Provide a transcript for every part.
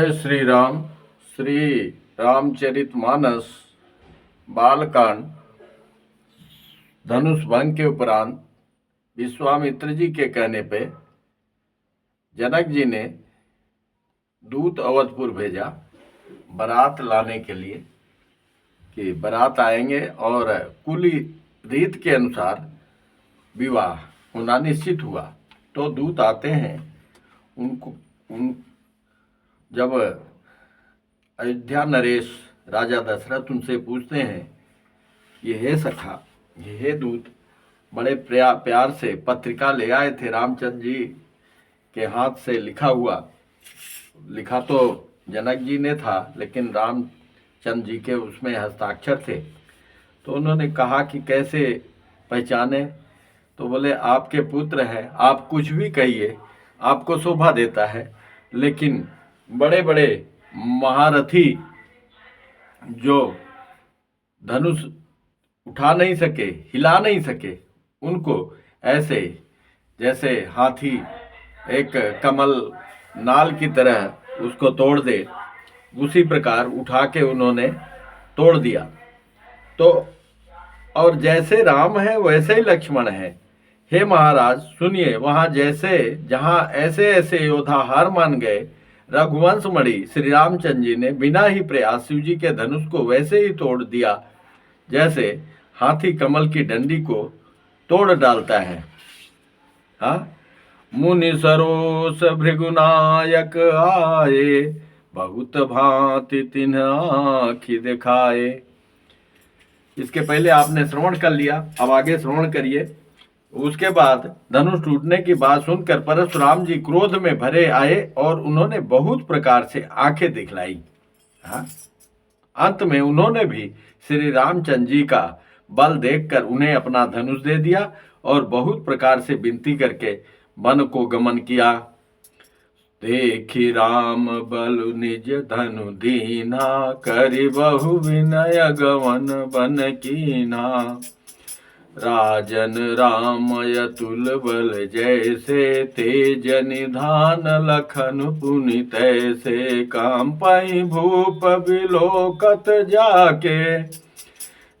जय श्री राम। श्री रामचरितमानस बालकांड धनुष भंग के उपरांत विश्वामित्र जी के कहने पे जनक जी ने दूत अवधपुर भेजा बारात लाने के लिए कि बारात आएंगे और कुल रीत के अनुसार विवाह होना निश्चित हुआ। तो दूत आते हैं, जब अयोध्या नरेश राजा दशरथ उनसे पूछते हैं ये हे सखा, ये हे दूत, बड़े प्यार से पत्रिका ले आए थे रामचंद्र जी के हाथ से लिखा हुआ। लिखा तो जनक जी ने था लेकिन रामचंद्र जी के उसमें हस्ताक्षर थे। तो उन्होंने कहा कि कैसे पहचाने? तो बोले आपके पुत्र हैं, आप कुछ भी कहिए, आपको शोभा देता है, लेकिन बड़े बड़े महारथी जो धनुष उठा नहीं सके, हिला नहीं सके, उनको ऐसे जैसे हाथी एक कमल नाल की तरह उसको तोड़ दे, उसी प्रकार उठा के उन्होंने तोड़ दिया। तो और जैसे राम है वैसे ही लक्ष्मण है। हे महाराज सुनिए, जहां ऐसे ऐसे योद्धा हार मान गए, रघुवंश मणि श्री रामचंद्र जी ने बिना ही प्रयास शिव जी के धनुष को वैसे ही तोड़ दिया जैसे हाथी कमल की डंडी को तोड़ डालता है। हाँ, मुनि सरोस भृगुनायक आए, बहुत भांति तिन्ह आँखि दिखाए। इसके पहले आपने श्रवण कर लिया, अब आगे श्रवण करिए। उसके बाद धनुष टूटने की बात सुनकर परशुराम जी क्रोध में भरे आए और उन्होंने बहुत प्रकार से आंखें दिखलाई। हाँ, अंत में उन्होंने भी श्री रामचंद्र जी का बल देखकर उन्हें अपना धनुष दे दिया और बहुत प्रकार से विनती करके वन को गमन किया। देखी राम बलु निज धनु दीना, करि बहु विनय गवन बन कीना। राजन राम अतुल बल जैसे, तेज निधान लखन पुनि तैसे। कांपहि भूप बिलोकत जाके,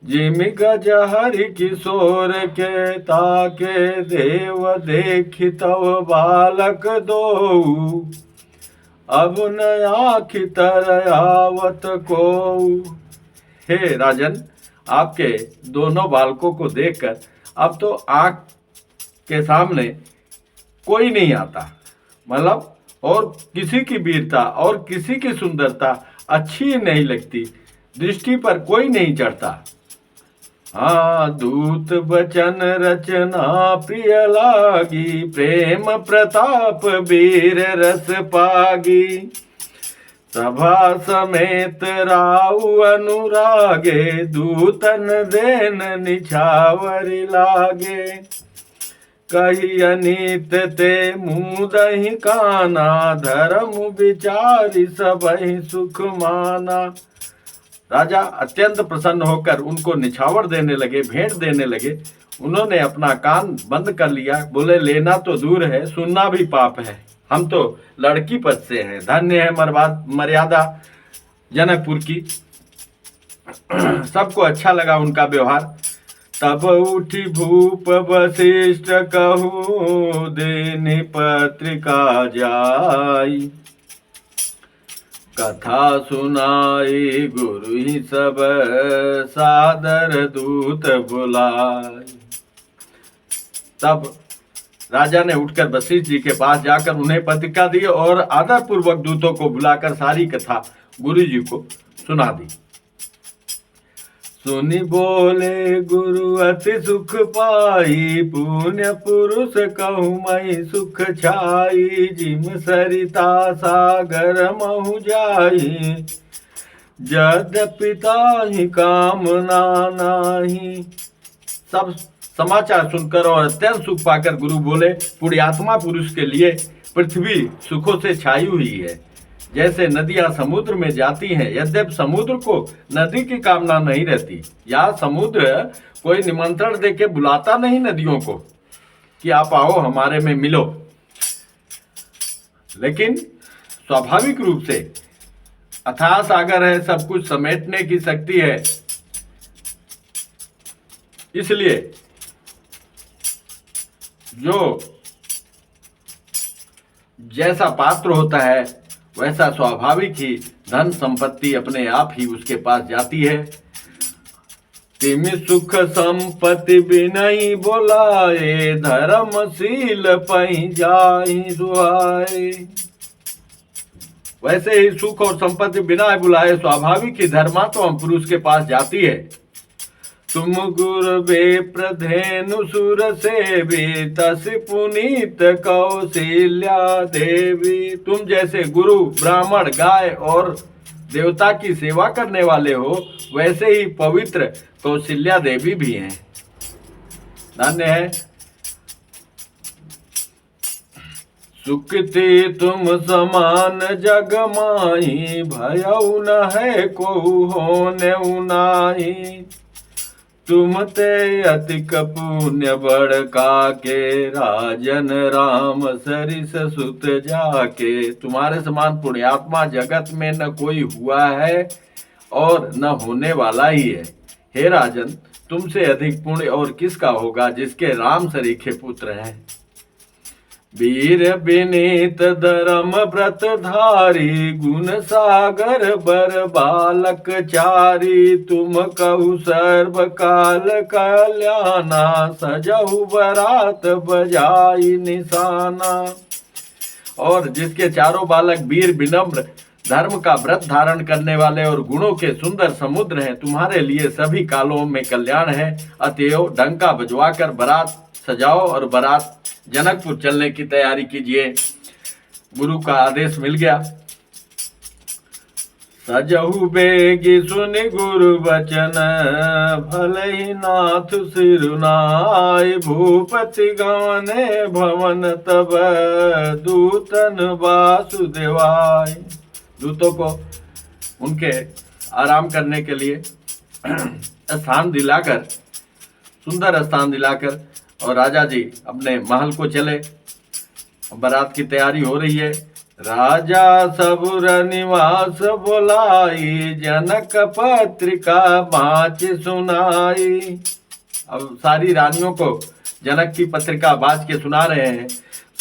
जिमि गज हरि किशोर के ताके। देव देखि तव बालक दोऊ, अब न आँखि तर आवत कोऊ। हे राजन, आपके दोनों बालकों को देखकर अब तो आँख के सामने कोई नहीं आता, मतलब और किसी की वीरता और किसी की सुंदरता अच्छी नहीं लगती, दृष्टि पर कोई नहीं चढ़ता। हाँ, दूत बचन रचना प्रिय लागी, प्रेम प्रताप वीर रस पागी। सभा समेत राउ अनुरागे, दूतन देन निछावरी लागे। कही अनीत ते मुदहि काना, धर्म विचारी सबहि सुख माना। राजा अत्यंत प्रसन्न होकर उनको निछावर देने लगे, भेंट देने लगे। उन्होंने अपना कान बंद कर लिया, बोले लेना तो दूर है, सुनना भी पाप है, हम तो लड़की पद से हैं, धन्य है मर्यादा जनकपुर की। सबको अच्छा लगा उनका व्यवहार। तब उठी भूप वशिष्ठ कहूँ, देनी पत्रिका जाई। कथा सुनाई गुरु ही सब, सादर दूत बुलाई। तब राजा ने उठकर वशिष्ठ जी के पास जाकर उन्हें पत्रिका दी और आदर पूर्वक दूतों को बुलाकर सारी कथा गुरु जी को सुना दी। सुनि बोले गुरु अति सुख पाई, पुण्य पुरुष कहूँ मई सुख छाई। जिम सरिता सागर महु जाई, यद्यपि ताहि कामना नाही। सब समाचार सुनकर और अत्यंत सुख पाकर गुरु बोले, पुण्यात्मा पुरुष के लिए पृथ्वी सुखों से छाई हुई है, जैसे नदियां समुद्र में जाती हैं। यद्यपि समुद्र को नदी की कामना नहीं रहती, या समुद्र कोई निमंत्रण देके बुलाता नहीं नदियों को कि आप आओ हमारे में मिलो, लेकिन स्वाभाविक रूप से अथाह सागर है, सब कुछ समेटने की शक्ति है। इसलिए जो जैसा पात्र होता है वैसा स्वाभाविक ही धन संपत्ति अपने आप ही उसके पास जाती है। तिम सुख संपत्ति बिनई बोलाए, धर्मशील पई जाई सुहाए। वैसे ही सुख और संपत्ति बिना बुलाए स्वाभाविक ही धर्मात्मा पुरुष के पास जाती है। तुम गुरु बेप्रधेनु सुर सेवी, तस पुनीत कौशल्या देवी। तुम जैसे गुरु ब्राह्मण गाय और देवता की सेवा करने वाले हो, वैसे ही पवित्र कौशल्या देवी भी हैं। धन्य है। सुखती तुम समान जग माही, भयउ न है को होने उनाही। तुम ते अतिक पुण्य बड़का के, राजन राम सरिस सुत जाके। तुम्हारे समान पुण्यात्मा जगत में न कोई हुआ है और न होने वाला ही है। हे राजन, तुमसे अधिक पुण्य और किसका होगा जिसके राम सरीखे पुत्र हैं। वीर विनीत धर्म व्रत धारी, गुण सागर बर बालक चारी। तुम कहु सर्व काल कल्याणा, सजहु बरात बजाई निशाना। और जिसके चारों बालक वीर विनम्र, धर्म का व्रत धारण करने वाले और गुणों के सुंदर समुद्र हैं, तुम्हारे लिए सभी कालों में कल्याण है। अतएव डंका बजवाकर बारात सजाओ और बारात जनकपुर चलने की तैयारी कीजिए। गुरु का आदेश मिल गया। सजहु बेगी सुनि गुरु बचन, भले ही नाथ सिरुनाय। भूपति गवने भवन तब, दूतन वासुदेवाय। दूतों को उनके आराम करने के लिए स्थान दिलाकर, सुंदर स्थान दिलाकर, और राजा जी अपने महल को चले। बारात की तैयारी हो रही है। राजा सबुर निवास बोलाई, जनक पत्रिका बाँच सुनाई। अब सारी रानियों को जनक की पत्रिका बाँच के सुना रहे हैं।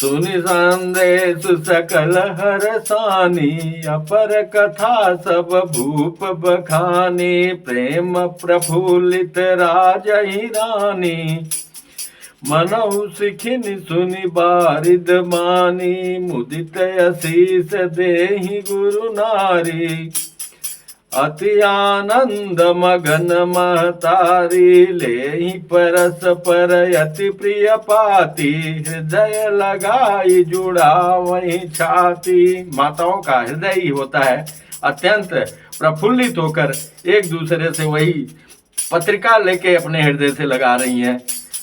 सुनि संदेश सकल हरसानी, अपर कथा सब भूप बखानी। प्रेम प्रफुल्लित राजहि रानी, मनहु सिखिनि सुनि बारिद मानी। मुदित असीस देहि गुरु नारी, अति आनंद मगन महतारी। लेहि परस पर अति प्रिय पाती, हृदय लगाई जुड़ा वही छाती। माताओं का हृदय ही होता है अत्यंत प्रफुल्लित होकर एक दूसरे से वही पत्रिका लेके अपने हृदय से लगा रही हैं।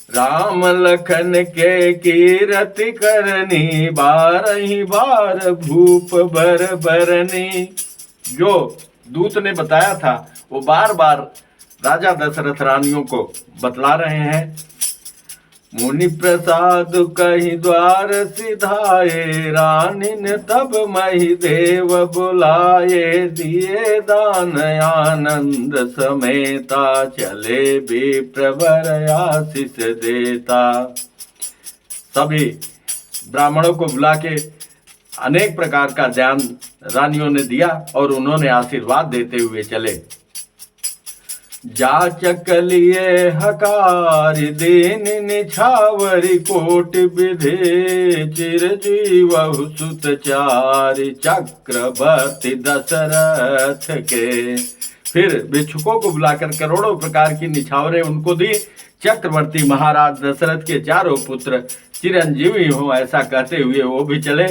राम लखन के कीरति करनी, बारही बार भूप बर बरनी। जो दूत ने बताया था वो बार बार राजा दशरथ रानियों को बतला रहे हैं। मुनि प्रसाद कही द्वार सिधाए, रानिन तब मही देव बुलाए। दिए दान आनंद समेता, चले विप्रवर आशीष देता। सभी ब्राह्मणों को बुला के अनेक प्रकार का ज्ञान रानियों ने दिया और उन्होंने आशीर्वाद देते हुए चले। जाचक लिए हकार दीन निछावरी, कोट विधे चिरजीवहु सुत चारि। चक्रवर्ती दशरथ के, फिर भिक्षुकों को बुलाकर करोड़ों प्रकार की निछावरें उनको दी। चक्रवर्ती महाराज दशरथ के चारों पुत्र चिरंजीवी हो, ऐसा कहते हुए वो भी चले।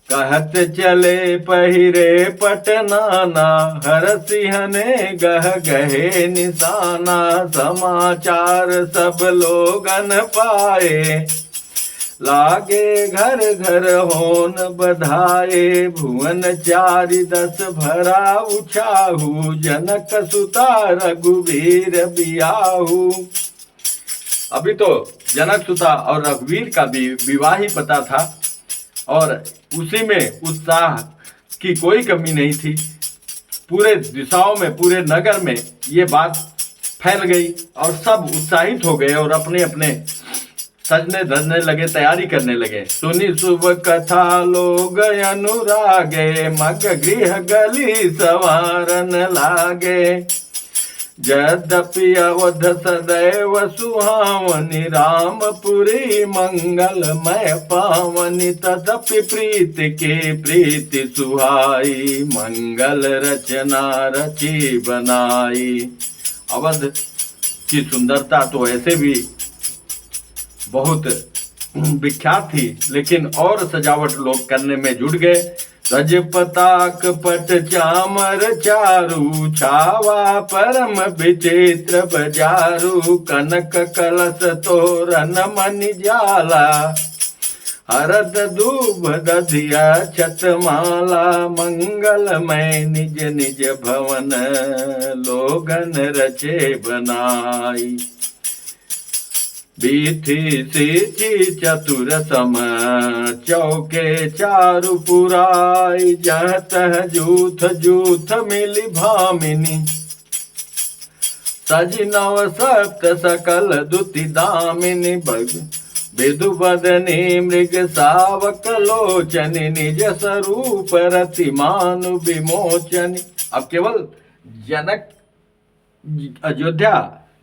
कहत चले पहिरे पटनाना, हर सिंहने गह गहे निशाना। समाचार सब लोगन पाए, लागे घर घर होन बधाए। भुवन चारि दस भरा उछाहू, जनक सुता रघुवीर बियाहू। अभी तो जनक सुता और रघुवीर का भी विवाह ही पता था और उसी में उत्साह की कोई कमी नहीं थी। पूरे दिशाओं में, पूरे नगर में ये बात फैल गई और सब उत्साहित हो गए और अपने अपने सजने धजने लगे, तैयारी करने लगे। सुनी शुभ कथा लोग अनुरागे, मग गृह गली सवारन लागे। यद्यपि अवध सदैव सुहावनी, रामपुरी मंगलमय पावनी। तदपि प्रीति के प्रीति सुहाई, मंगल रचना रची बनाई। अवध की सुंदरता तो ऐसे भी बहुत विख्यात थी, लेकिन और सजावट लोग करने में जुट गए। रज पताक पट चामर चारू, छावा परम विचित्र बजारू। कनक कलश तोरण मणि जाला, हरद दूब दधिया छतमाला। मंगलमय निज निज भवन, लोगन रचे बनाई। बीथी सीची चतुर सम, चौके चारु पुराई। जह तह जूथ जूथ मिली भामिनी, सजी नव सप्त सकल दुति दामिनी। विदु बदनी मृग सावक लोचनी, निज स्वरूप रति मानु विमोचनी। अब केवल जनक अयोध्या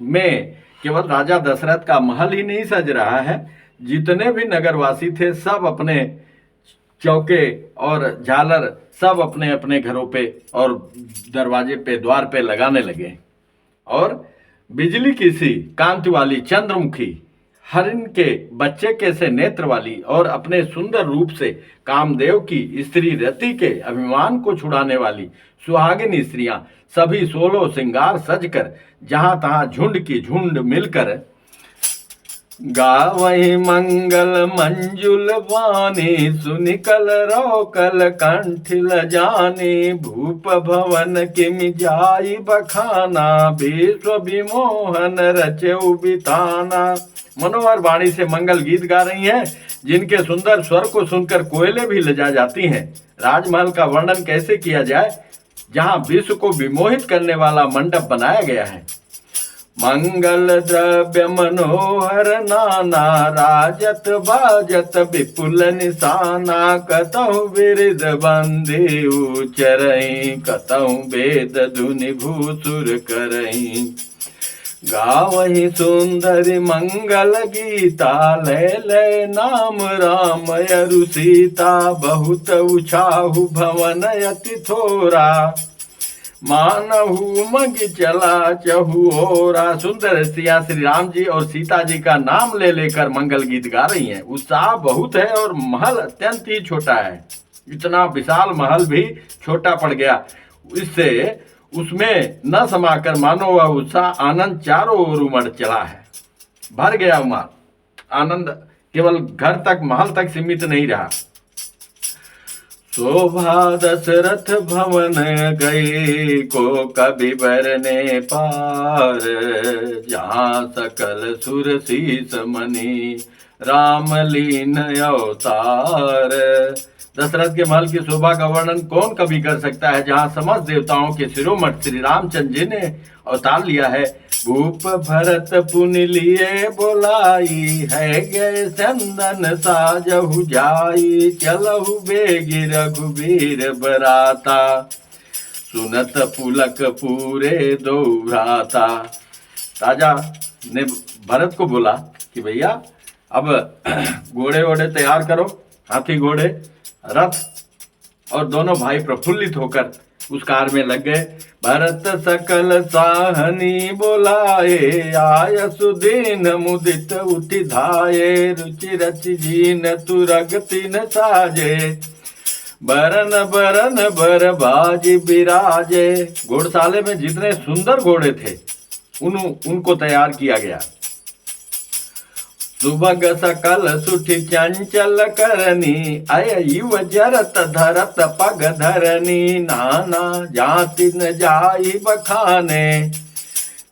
में केवल राजा दशरथ का महल ही नहीं सज रहा है, जितने भी नगरवासी थे सब अपने चौके और झालर सब अपने अपने घरों पे और दरवाजे पे, द्वार पे लगाने लगे। और बिजली की सी कांति वाली चंद्रमुखी, हरिण के बच्चे के से नेत्र वाली और अपने सुंदर रूप से कामदेव की स्त्री रति के अभिमान को छुड़ाने वाली सुहागिनी स्त्रियां सभी 16 श्रृंगार सजकर जहां तहां झुंड की झुंड मिलकर गावहि मंगल मंजुल वाणी। सुनि कलरव कल कंठिल जानी, भूप भवन किमि जाई बखाना। विश्व विमोहन रचेउ बिताना। मनोहर वाणी से मंगल गीत गा रही हैं, जिनके सुंदर स्वर को सुनकर कोयले भी लजा जाती हैं। राजमहल का वर्णन कैसे किया जाए, जहां विश्व को विमोहित करने वाला मंडप बनाया गया है। मंगल द्रव्य मनोहर नाना, राजत बाजत विपुल निशाना। कतहु बिरद बंदी उचरई, कतहु वेद धुनि भूसुर करई। गावहि सुंदरी मंगल गीता, लय लय नाम राम अरु सीता। बहुत उछाहु भवन अति थोरा, मानहु मग चला चहु ओरा। सुंदर स्त्रियां श्री राम जी और सीता जी का नाम ले लेकर मंगल गीत गा रही हैं। उत्साह बहुत है और महल अत्यंत ही छोटा है। इतना विशाल महल भी छोटा पड़ गया, इससे उसमें न समाकर मानो वह उत्साह आनंद चारों ओर उमड़ चला है, भर गया उमड़। आनंद केवल घर तक, महल तक सीमित नहीं रहा। शोभा दशरथ भवन गए, को कवि बरने पार। जहाँ सकल सुर शीस मणि, राम लीन अवतार। दशरथ के महल की शोभा का वर्णन कौन कभी कर सकता है, जहाँ समस्त देवताओं के शिरोमणि श्री रामचंद्र जी ने अवतार लिया है। भूप भरत पुनि लिए बोलाई, है गए चंदन साजहु जाई। चलहु बेगी रघुबीर बराता, सुनत पुलक पूरे दो भ्राता। राजा ने भरत को बोला कि भैया अब घोड़े वोड़े तैयार करो, हाथी घोड़े रथ। और दोनों भाई प्रफुल्लित होकर उस कार में लग गए। भरत सकल साहनी बोलाए, आय सुदीन मुदित उठि धाये। रुचि रचि जीन तुरग तीन साजे, बरन बरन बर बाजी बिराजे। घोड़शाले में जितने सुंदर घोड़े थे उनको तैयार किया गया। सुभग सकल सुठि चंचल करनी, अय युव जरत धरत पग धरनी। नाना जाति न जाई बखाने,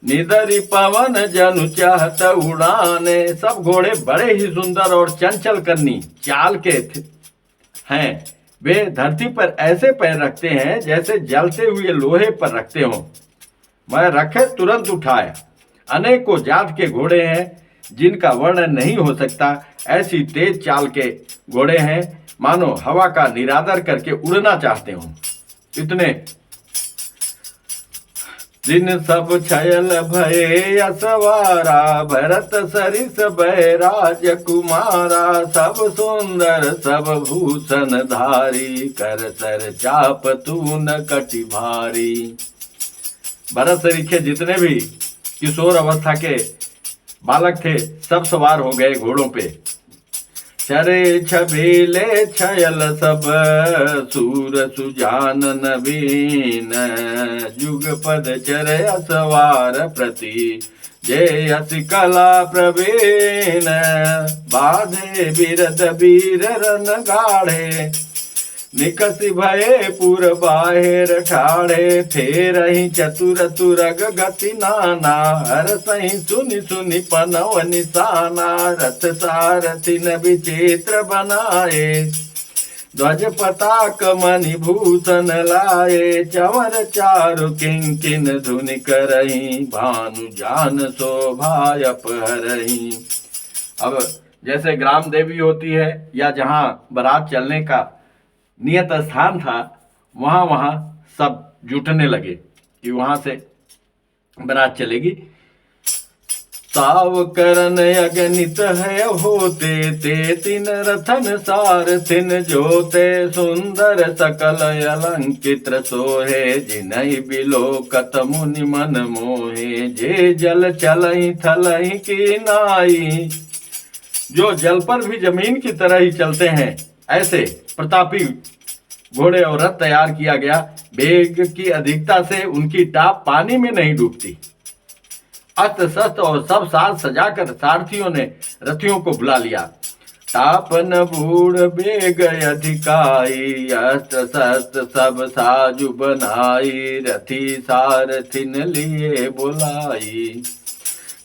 निदरी पवन जनु चाहत उड़ाने। सब घोड़े बड़े ही सुंदर और चंचल करनी चाल के हैं, वे धरती पर ऐसे पैर रखते हैं जैसे जलते हुए लोहे पर रखते हों। मैं रखे तुरंत उठाया। अनेकों जात के घोड़े हैं जिनका वर्णन नहीं हो सकता। ऐसी तेज चाल के घोड़े हैं मानो हवा का निरादर करके उड़ना चाहते हों। इतने दिन सब छयल भये असवारा, भरत सरिस बैराज कुमारा, सब सुंदर सब भूषण धारी, कर सर चाप तून कटि भारी। भरत सरिखे जितने भी किशोर अवस्था के बालक थे सब सवार हो गए घोड़ों पे। चरे छबीले छयल सब, सूर सुजान नवीन, जुग पद चरे असवार प्रति, जय अस कला प्रवीण, बाधे बिरद वीर रन गाढ़े, निकसि भये पुर बाहिर ठाड़े, फेरहि चतुर तुरग गति नाना, हर सही सुनि सुनि पनव निशाना, रथ सारथि न विचित्र बनाए, ध्वज पताक मणि भूषण लाए, चवर चारु किंकिन धुनि करहि, भानु जान शोभा अपहरहि। अब जैसे ग्राम देवी होती है या जहाँ बारात चलने का नियत स्थान था, वहाँ सब जुटने लगे कि वहाँ से बारात चलेगी। ताव करन अगणित है होते, ते तीन रथन सारथिन जोते, सुंदर सकल अलंकित सोहे, जिनहि बिलोकत मुनि मन मोहे, जे जल चलहि थलहि की नाई। जो जल पर भी जमीन की तरह ही चलते हैं ऐसे प्रतापी घोड़े और रथ तैयार किया गया। वेग की अधिकता से उनकी टाप पानी में नहीं डूबती। अस्त्र शस्त्र और सब साज सजाकर सारथियों ने रथियों को बुला लिया। तापन बूढ़ बेग अधिकाई, अस्त्र शस्त्र सब साजु बनाई, रथी सारथिन लिए बुलाई।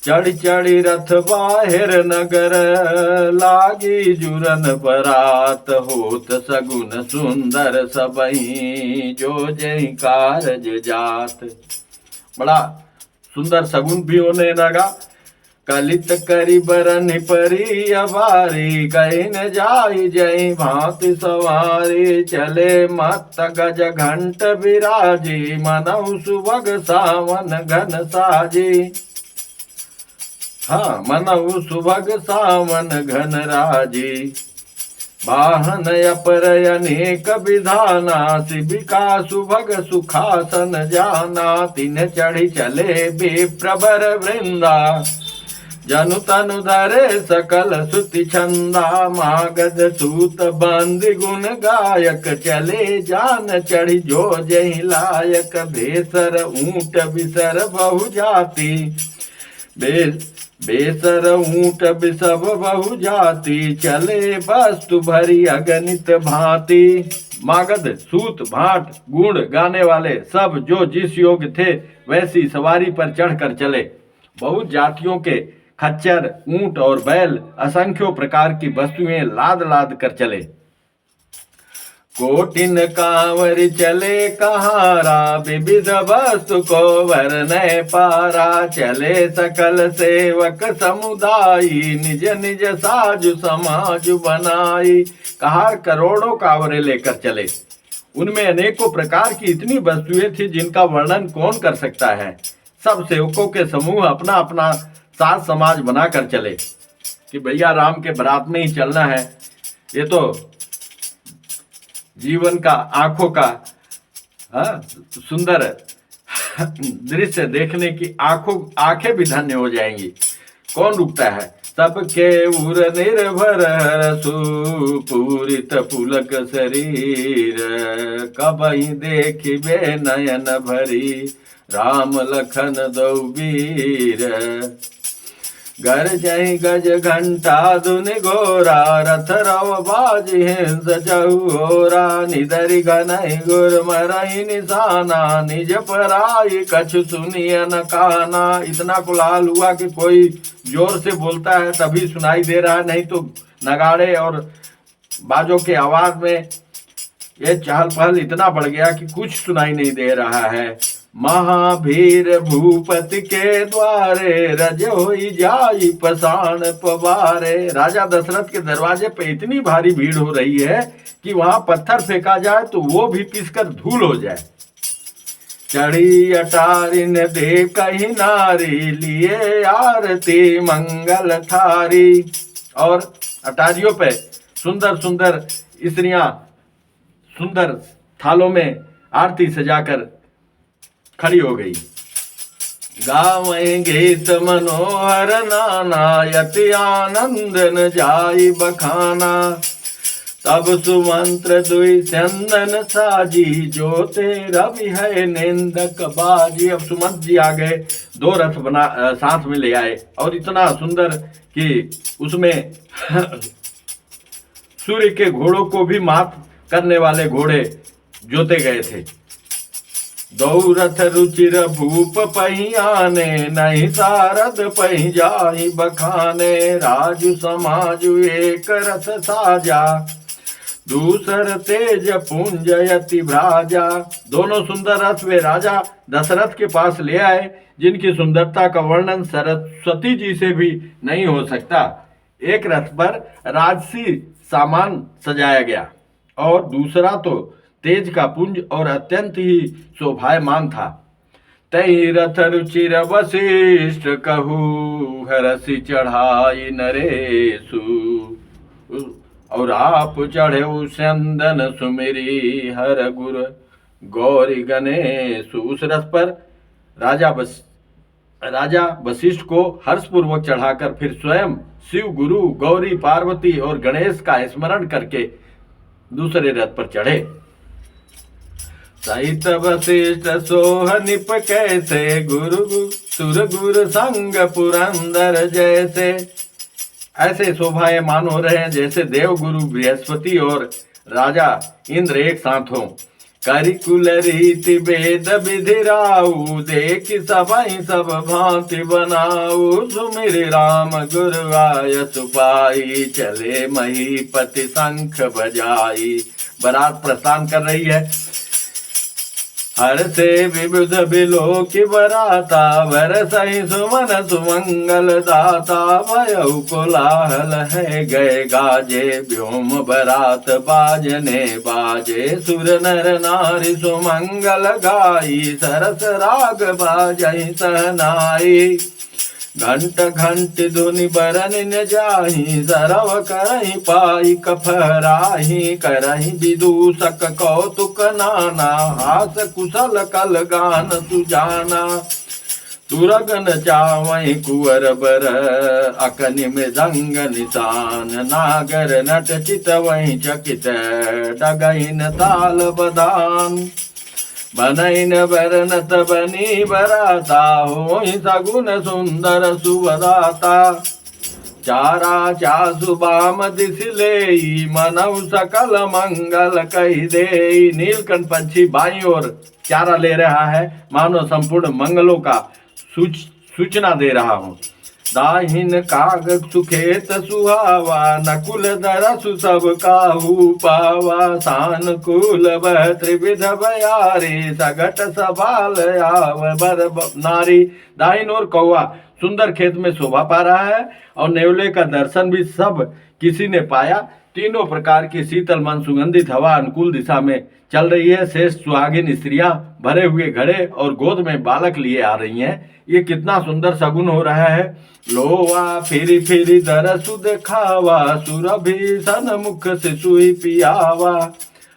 चढ़ चढ़ी रथ बाहिर नगर, लागी जुरन बरात, होत सगुन सुंदर सबही, जो जय कारज जात। बड़ा सुंदर सगुन भी होने लगा। कलित करी बरन परी अबारी, कहीं न जाई जय भांति सवारी, चले मत गज घंट विराजी, मनहु सुभग सावन घन साजी। हाँ, मनहु सुभग सावन घन राजी, वाहन अपर अनेक विधाना, शिविका सुभग सुखासन जाना, तिन चढ़ी चले विप्रवर वृंदा, जनु तनु धरे सकल सुति छंदा, मागध सूत बंदी गुण गायक, चले जान चढ़ी जो जहि लायक, भेसर ऊंट बिसर बहु जाति, बेसर ऊंट बिसब बहु जाति, चले वस्तु भरी अगणित भांति। मागध सूत भाट गुण गाने वाले सब जो जिस योग्य थे वैसी सवारी पर चढ़कर चले। बहुत जातियों के खच्चर ऊंट और बैल असंख्यों प्रकार की वस्तुएं लाद लाद कर चले। कोटिन कांवर चले कहारा, विविध वस्तु को वरने पारा, चले सकल सेवक समुदायी, निज निज साजु समाजु बनाई। कहार करोड़ों कांवरे लेकर चले। उनमें अनेकों प्रकार की इतनी वस्तुएं थी जिनका वर्णन कौन कर सकता है। सब सेवकों के समूह अपना अपना साज समाज बनाकर चले कि भैया राम के बारात में ही चलना है। ये तो जीवन का आंखों का सुंदर दृश्य देखने की आंखें भी धन्य हो जाएंगी। कौन रुकता है। सबके उर निर्भर हरसु, पूरित पुलक शरीर, कबहि देखिबे नयन भरी, राम लखन दौ वीर। घर जहि गज घंटा धुनि घोरा, रथ रव बाजि हिंस चहुओरा, निधरि घनहि गुर मरहि निशाना, निज पराई कछु सुनिय न काना। इतना कोलाहल हुआ कि कोई जोर से बोलता है तभी सुनाई दे रहा है, नहीं तो नगाड़े और बाजों के आवाज में ये चहल पहल इतना बढ़ गया कि कुछ सुनाई नहीं दे रहा है। महावीर भूपति के द्वारे रज होई जाई पसाण पवारे। राजा दशरथ के दरवाजे पे इतनी भारी भीड़ हो रही है कि वहां पत्थर फेंका जाए तो वो भी पिसकर धूल हो जाए। चढ़ी अटारी ने देव कही नारी, लिए आरती मंगल थारी। और अटारियों पे सुंदर सुंदर स्त्रियां सुंदर थालों में आरती सजाकर खड़ी हो गई। गावें गीत मनोहर नाना, यति आनंद न जाई बखाना। तब सुमंत्र दुई चंदन साजी, जो तेरा भी है निंदक बाजी। अब सुमंत्र जी आ गए, 2 रथ बना साथ में ले आए और इतना सुंदर कि उसमें सूर्य के घोड़ों को भी मात करने वाले घोड़े जोते गए थे। दो रथ रुचिर भूप पहियाने, नहीं सारद पही जाहि बखाने। राजु समाजु एक रथ साजा, दूसर तेज पुंजयति भ्राजा। दोनों सुंदर रथ वे राजा दशरथ के पास ले आए, जिनकी सुंदरता का वर्णन सरस्वती जी से भी नहीं हो सकता। एक रथ पर राजसी सामान सजाया गया और दूसरा तो तेज का पुंज और अत्यंत ही शोभायमान था। तई रथ रुचिर वशिष्ठ कहू, हरसि चढ़ाई नरेशु। और आप चढ़े चंदन सुमिरी, हर गुर गौरी गणेशु। उस रथ पर राजा वशिष्ठ को हर्षपूर्वक चढ़ाकर फिर स्वयं शिव, गुरु, गौरी, पार्वती और गणेश का स्मरण करके दूसरे रथ पर चढ़े। सहित वशिष्ठ सोह निप कैसे, गुरु सुर गुर संग पुरंदर जैसे। ऐसे शोभायमान हो रहे हैं जैसे देव गुरु बृहस्पति और राजा इंद्र एक साथ हों। करिकुल रीति वेद विधिराऊ, देख सबहि सब भांति बनाऊ। सुमिर राम गुरुआय सुपाई, चले महीपति शंख बजाई। बारात प्रस्थान कर रही है। हर से विविध बिलो की बराता, वर सही सुमन सुमंगल दाता। भयउ कोलाहल है गए गाजे, व्योम बरात बाजने बाजे। सुर नर नारी सुमंगल गाई, सरस राग बाजहि सहनाई। घंट घंट धुनि बरन न जाहि, सरव करहि पाई कफराहि। करहि विदूषक कौतुक नाना, हास कुशल कल गान सुजाना। तुरगन चावहि कुंवर बर, अकनि मृदंग निशान। नागर नट चितवहि चकित, डगहिन ताल बदान। बनैन बरनत बनी बराता, होहि सगुन सुंदर सुवदाता। चारा चासु बाम दिस लेई, मनऊ सकल मंगल कहि देई। नीलकंठ पंछी बाईं ओर चारा ले रहा है, मानो संपूर्ण मंगलों का सूचना दे रहा हूँ। दाहिन काग सुखेत सुहावा, नकुल दरसु सब काहू पावा। सानुकूल वह त्रिविध बयारी, सगट सबाल आव बर नारी। दाहिन ओर कौवा सुंदर खेत में शोभा पा रहा है और नेवले का दर्शन भी सब किसी ने पाया। तीनों प्रकार की शीतल मन सुगंधित हवा अनुकूल दिशा में चल रही है। शेष सुहागिन स्त्रियां भरे हुए घड़े और गोद में बालक लिए आ रही हैं। ये कितना सुंदर सगुन हो रहा है। लोवा फिरी फिरी दरसु देखावा, सुरभीषण मुख से सुई पियावा।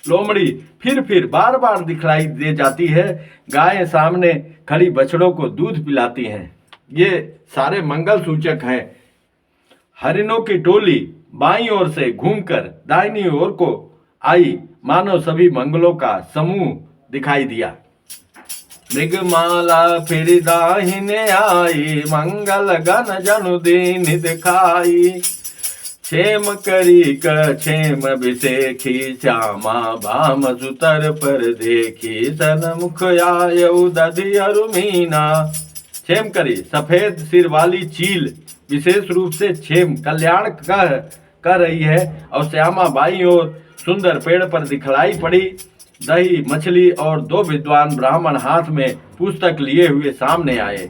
लोमड़ी फिर बार बार दिखलाई दे जाती है। गायें सामने खड़ी बछड़ों को दूध पिलाती हैं। ये सारे मंगल सूचक हैं। हरिणों की टोली बाईं ओर से घूमकर दाहिनी ओर को आई, मानो सभी मंगलों का समूह दिखाई दिया। मृगमाला फिर दाहिने आई, मंगल गण जनु दीन दिखाई। क्षेम करी क्षेम विशेखी, श्यामा भाम सुतर पर देखी। सन्मुख आयउ दधि अरुमीना। क्षेम करी सफेद सिर वाली चील विशेष रूप से क्षेम कल्याण कर रही है और श्यामा बाईं ओर सुंदर पेड़ पर दिखलाई पड़ी। दही मछली और 2 विद्वान ब्राह्मण हाथ में पुस्तक लिए हुए सामने आए।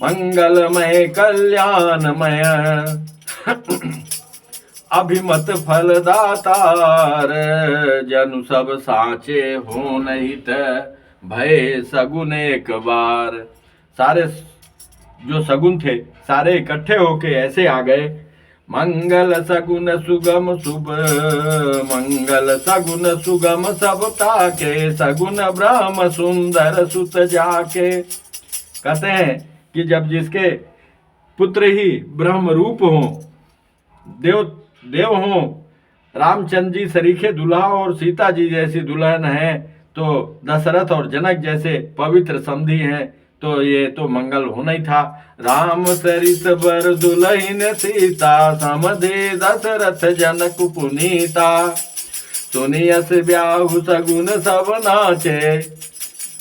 मंगलमय कल्याणमय अभिमत फलदातार, जनु सब साचे हो नहीं त भय सगुन एक बार। सारे जो सगुन थे सारे इकट्ठे होके ऐसे आ गए। मंगल सगुन सुगम शुभ, मंगल सगुन सुगम सब ताके, सगुन ब्रह्म सुंदर सुत जाके। कहते हैं कि जब जिसके पुत्र ही ब्रह्म रूप हो, देव हो, रामचंद्र जी सरीखे दुल्हा और सीता जी जैसी दुल्हन है, तो दशरथ और जनक जैसे पवित्र समधी हैं, तो ये तो मंगल होना ही था। राम सरिस बर दुलहिन सीता, समधे दशरथ जनक पुनीता। सुनियस ब्याहु सगुन सब नाचे,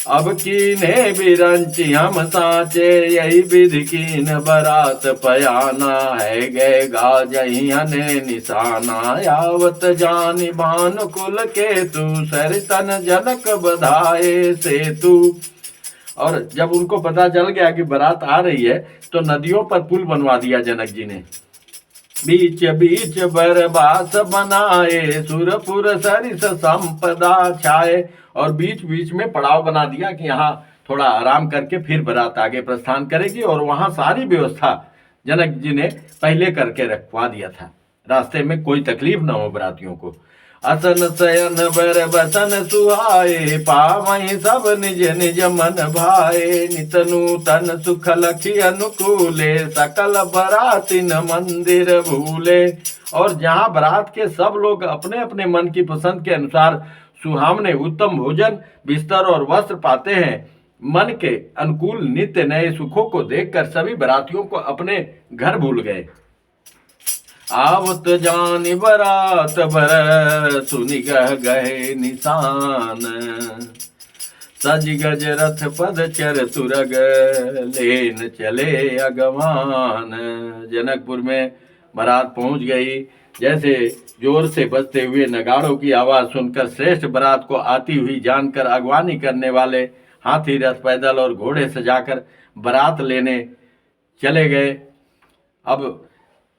अब कीने बिरंची हम साचे। यही विधि कीन बरात पयाना, है गए गाजही हने निशाना। यावत जानि भानुकुल केतु, सरितन जनक बधाए सेतु। और जब उनको पता चल गया कि बारात आ रही है, तो नदियों पर पुल बनवा दिया जनक जी ने। बीच बीच बरबास बनाए, सुरपुर सरिस संपदा छाए। और बीच बीच में पड़ाव बना दिया कि यहाँ थोड़ा आराम करके फिर बारात आगे प्रस्थान करेगी। और वहाँ सारी व्यवस्था जनक जी ने पहले करके रखवा दिया था, रास्ते में कोई तकलीफ न हो बरातियों को। असन शयन बर बसन सुहाए, पावहि सब निज निज मन भाए। नित नूतन सुख लखी अनुकूले, सकल बरातिन मंदिर भूले। और जहाँ बारात के सब लोग अपने अपने मन की पसंद के अनुसार सुहावने उत्तम भोजन, बिस्तर और वस्त्र पाते हैं, मन के अनुकूल नित्य नए सुखों को देखकर सभी बारातियों को अपने घर भूल गए। आवत जानि बरात बर, सुनि गह गए निशान। सज गज रथ पद चर तुरग, लेन चले अगवान। जनकपुर में बारात पहुंच गई। जैसे जोर से बजते हुए नगाड़ों की आवाज़ सुनकर श्रेष्ठ बारात को आती हुई जानकर अगवानी करने वाले हाथी, रथ, पैदल और घोड़े सजाकर बारात लेने चले गए। अब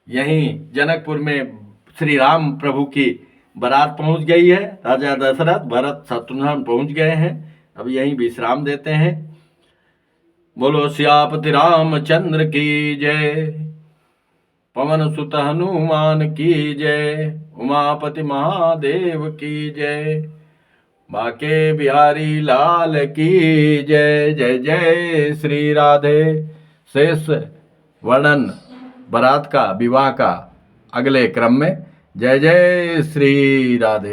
यहीं जनकपुर में श्री राम प्रभु की बारात पहुंच गई है। राजा दशरथ, भरत, शत्रुघ्न पहुंच गए हैं। अब यहीं विश्राम देते हैं। बोलो सियापति रामचंद्र की जय, पवन सुत हनुमान की जय, उमापति महादेव की जय, बाके बिहारी लाल की जय। जय जय श्री राधे। शेष वर्णन बारात का, विवाह का अगले क्रम में। जय जय श्री राधे।